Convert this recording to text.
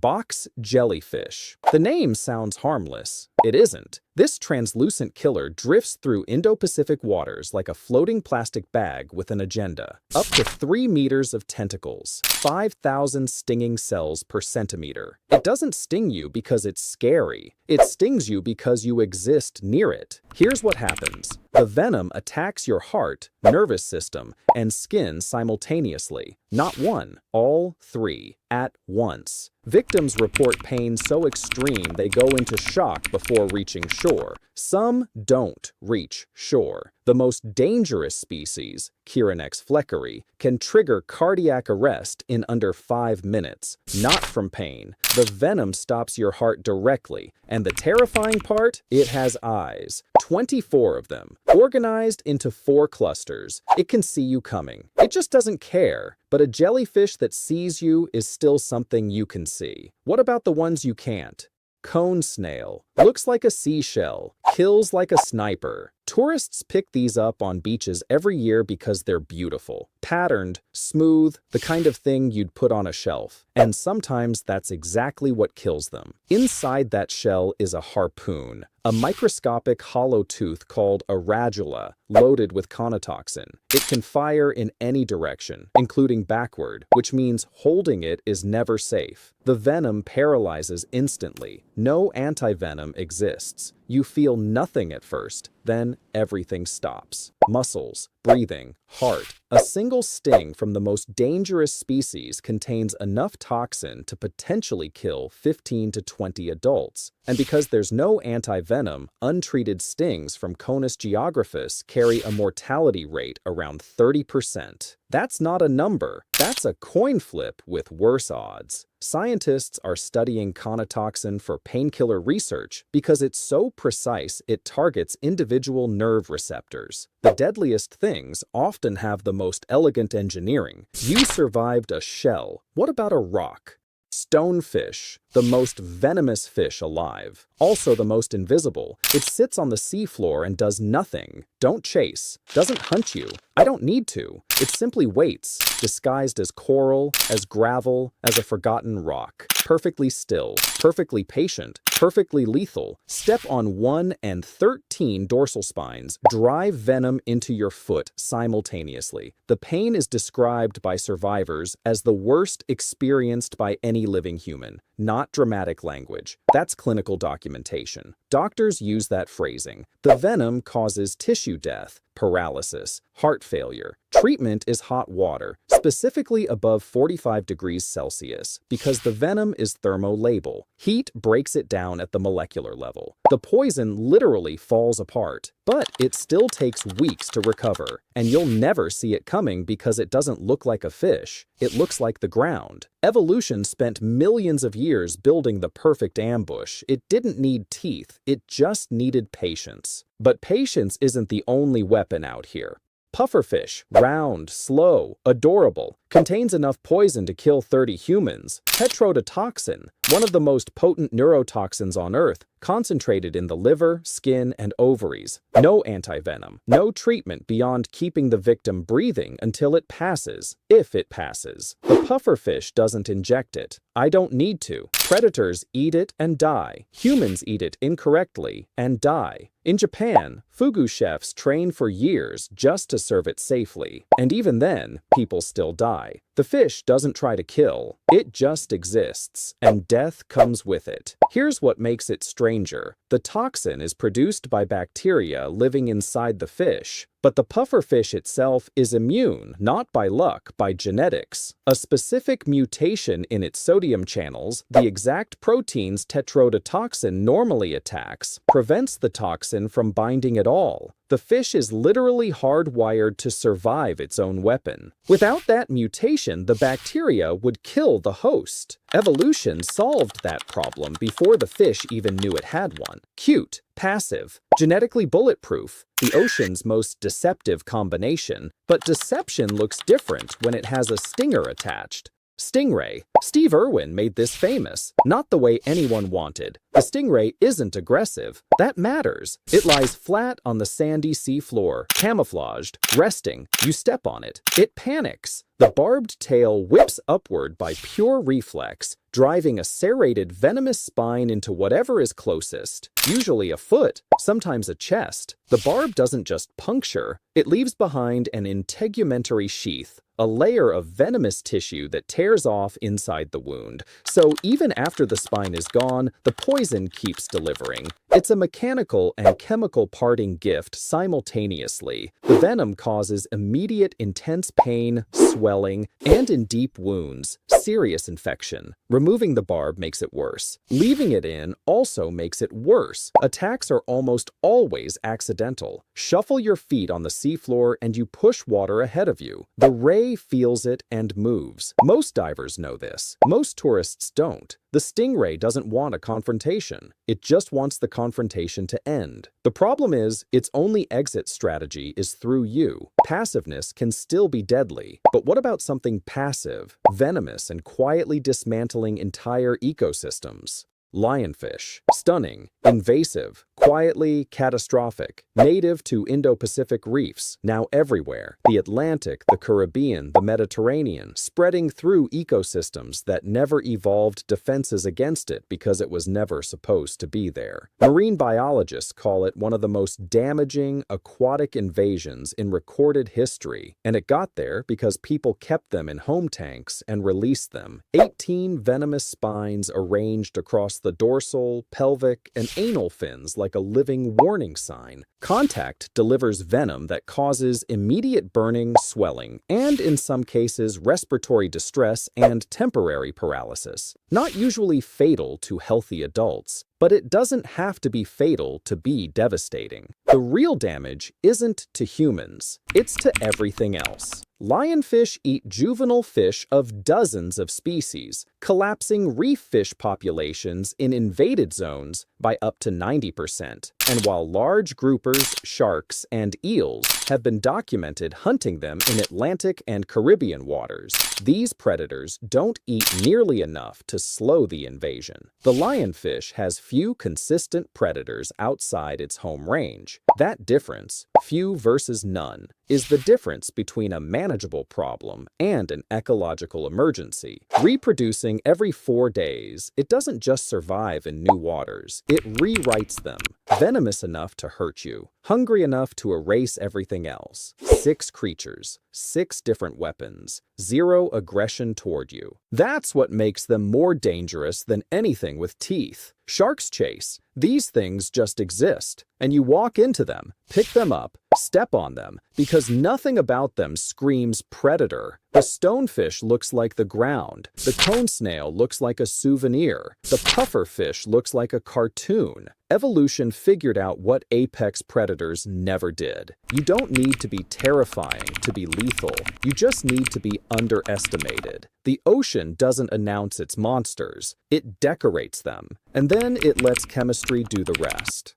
Box Jellyfish. The name sounds harmless. It isn't. This translucent killer drifts through Indo-Pacific waters like a floating plastic bag with an agenda. Up to 3 meters of tentacles, 5,000 stinging cells per centimeter. It doesn't sting you because it's scary. It stings you because you exist near it. Here's what happens. The venom attacks your heart, nervous system, and skin simultaneously. Not one, all 3, at once. Victims report pain so extreme they go into shock before reaching shore. Some don't reach shore. The most dangerous species, Chironex fleckeri, can trigger cardiac arrest in under 5 minutes. Not from pain. The venom stops your heart directly. And the terrifying part? It has eyes. 24 of them, organized into 4 clusters. It can see you coming. It just doesn't care. But a jellyfish that sees you is still something you can see. What about the ones you can't? Cone Snail. Looks like a seashell. Kills like a sniper. Tourists pick these up on beaches every year because they're beautiful. Patterned, smooth, the kind of thing you'd put on a shelf. And sometimes that's exactly what kills them. Inside that shell is a harpoon, a microscopic hollow tooth called a radula, loaded with conotoxin. It can fire in any direction, including backward, which means holding it is never safe. The venom paralyzes instantly. No anti-venom exists. You feel nothing at first, then everything stops. Muscles, breathing, heart. A single sting from the most dangerous species contains enough toxin to potentially kill 15 to 20 adults. And because there's no anti-venom, untreated stings from Conus geographus carry a mortality rate around 30%. That's not a number. That's a coin flip with worse odds. Scientists are studying conotoxin for painkiller research because it's so precise it targets individual nerve receptors. The deadliest things often have the most elegant engineering. You survived a shell. What about a rock? Stonefish, the most venomous fish alive. Also the most invisible. It sits on the seafloor and does nothing. Don't chase. Doesn't hunt you. I don't need to. It simply waits, disguised as coral, as gravel, as a forgotten rock. Perfectly still, perfectly patient, perfectly lethal. Step on 1 and 13 dorsal spines. Drive venom into your foot simultaneously. The pain is described by survivors as the worst experienced by any living human. Not dramatic language. That's clinical documentation. Doctors use that phrasing. The venom causes tissue death, paralysis, heart failure. Treatment is hot water, specifically above 45 degrees Celsius, because the venom is thermolabile. Heat breaks it down at the molecular level. The poison literally falls apart, but it still takes weeks to recover, and you'll never see it coming because it doesn't look like a fish. It looks like the ground. Evolution spent millions of years building the perfect ambush. It didn't need teeth, it just needed patience. But patience isn't the only weapon out here. Pufferfish, round, slow, adorable, contains enough poison to kill 30 humans. Tetrodotoxin, one of the most potent neurotoxins on Earth, concentrated in the liver, skin, and ovaries. No antivenom, no treatment beyond keeping the victim breathing until it passes, if it passes. The pufferfish doesn't inject it. I don't need to. Predators eat it and die. Humans eat it incorrectly and die. In Japan, fugu chefs train for years just to serve it safely. And even then, people still die. The fish doesn't try to kill. It just exists, and death comes with it. Here's what makes it stranger. The toxin is produced by bacteria living inside the fish, but the pufferfish itself is immune, not by luck, by genetics. A specific mutation in its sodium channels, the exact proteins tetrodotoxin normally attacks, prevents the toxin from binding at all. The fish is literally hardwired to survive its own weapon. Without that mutation, the bacteria would kill the host. Evolution solved that problem before the fish even knew it had one. Cute, passive, genetically bulletproof, the ocean's most deceptive combination. But deception looks different when it has a stinger attached. Stingray. Steve Irwin made this famous, not the way anyone wanted. The stingray isn't aggressive. That matters. It lies flat on the sandy sea floor, camouflaged, resting. You step on it. It panics. The barbed tail whips upward by pure reflex, driving a serrated venomous spine into whatever is closest, usually a foot, sometimes a chest. The barb doesn't just puncture, it leaves behind an integumentary sheath, a layer of venomous tissue that tears off inside the wound. So even after the spine is gone, the poison keeps delivering. It's a mechanical and chemical parting gift simultaneously. The venom causes immediate intense pain, swelling, and in deep wounds, serious infection. Removing the barb makes it worse. Leaving it in also makes it worse. Attacks are almost always accidental. Shuffle your feet on the seafloor and you push water ahead of you. The ray feels it and moves. Most divers know this. Most tourists don't. The stingray doesn't want a confrontation. It just wants the confrontation to end. The problem is, its only exit strategy is through you. Passiveness can still be deadly. But what about something passive, venomous, and quietly dismantling entire ecosystems? Lionfish. Stunning, invasive, quietly catastrophic, native to Indo-Pacific reefs, now everywhere. The Atlantic, the Caribbean, the Mediterranean, spreading through ecosystems that never evolved defenses against it because it was never supposed to be there. Marine biologists call it one of the most damaging aquatic invasions in recorded history, and it got there because people kept them in home tanks and released them. 18 venomous spines arranged across the dorsal, pelvic, and anal fins like a living warning sign. Contact delivers venom that causes immediate burning, swelling, and in some cases respiratory distress and temporary paralysis. Not usually fatal to healthy adults, but it doesn't have to be fatal to be devastating. The real damage isn't to humans, it's to everything else. Lionfish eat juvenile fish of dozens of species, collapsing reef fish populations in invaded zones by up to 90%. And while large groupers, sharks, and eels have been documented hunting them in Atlantic and Caribbean waters, these predators don't eat nearly enough to slow the invasion. The lionfish has few consistent predators outside its home range. That difference, few versus none, is the difference between a manageable problem and an ecological emergency. Reproducing every 4 days, it doesn't just survive in new waters, it rewrites them. Venomous enough to hurt you, hungry enough to erase everything else. 6 creatures, 6 different weapons, 0 aggression toward you. That's what makes them more dangerous than anything with teeth. Sharks chase. These things just exist, and you walk into them, pick them up, step on them, because nothing about them screams predator. The stonefish looks like the ground. The cone snail looks like a souvenir. The pufferfish looks like a cartoon. Evolution figured out what apex predators never did. You don't need to be terrifying to be lethal. You just need to be underestimated. The ocean doesn't announce its monsters. It decorates them, and then it lets chemistry do the rest.